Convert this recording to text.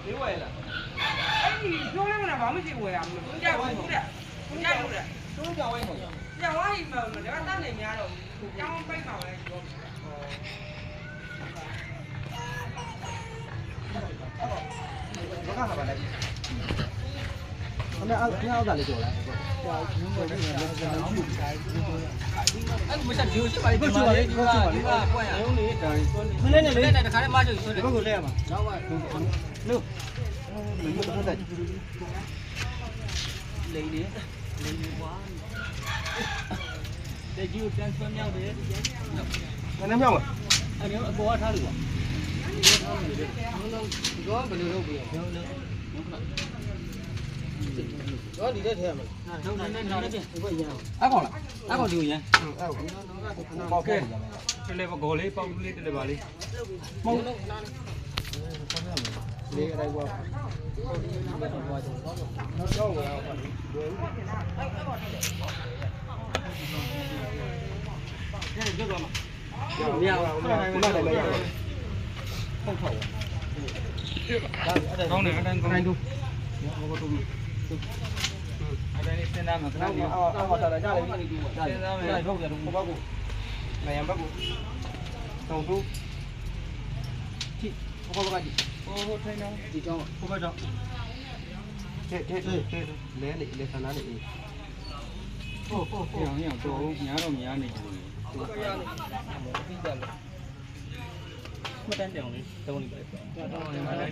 လေးဝယ်လား အဲ့ဒီပြောလဲမလားဘာမှမရှိဝယ်ရဘူး။ကြောက်ဘူးတဲ့။ကြောက်လို့တဲ့ သူတို့ကြောင်ဝိုင်းပေါ့ ။ကြောက်ဝါးဟိမလို့ဒါကတတ်နေများတော့။ကြောင်းပိတ်ပါပဲပြော။ ဘကဟာပါလိုက်ခဏအောက်ကလေးကြော်လိုက်ကြောက်ညွှန်းပေါ်နေတယ်လည်းကျွန်တော်ပြုတ်ဆိုင်အဲ့မဆက်ဒီကိုရှိပါလိမ့်ဒီမှာလေးဒီမှာပွင့်ရအောင်လေဒါမလဲနဲ့လေတခါတည်းမချုပ်ဆိုတယ်ဘက်ကိုလဲရမှာတော့ပါလို့လို့ပတ်သက်လိမ့်နေကွာတဲ့ကြီးကိုတန်းဆွမ်းမြောက်တယ်နည်းနည်းမြောက်ပါအဲ့ဒီအပေါ်ကထားလို့ပါတော့ဘယ်လိုလုပ်ပြီးတော့တော့ဒီတဲ့ထဲမှာတော့နည်းနည်းနေတယ်ဘယ်ရအောင်အကောင်လားအကောင်ဒီကိုရမ်းပေါက်ကဲတလေပဂေါ်လေးပေါက်လေးတလေပါလေးမဟုတ်လေးအတိုင်းကွာတော့ဝယ်အောင်ပါအဲ့ဒါကြောက်မှာမရဘူးခဏတိုင်းလည်းရဟုတ်ထောက်ကောင်းတယ်အတိုင်းကောင်းတယ်ဘောကတော့အဲ့ဒါလေးစဉ်းစားမှာခဏလေးအော်တာကြတယ်စဉ်းစားမယ်ဟုတ်တယ်ဘုဘကိုနိုင်ရဘက်ကိုတောင်းတူကြည့်ဘုဘကကြည့်ဟိုထိုင်နေဒီကြောင်းဘုဘကြောင်းတဲ့လဲနေလေဆန္ဒနေဟုတ်ရောင်တော့ညာတော့ညာနေတယ်ဟုတ်ကဲ့ရတယ်ပြီးကြတယ်မတန်းတောင်လေးတုံးနေပဲတောင်းနေမှလည်း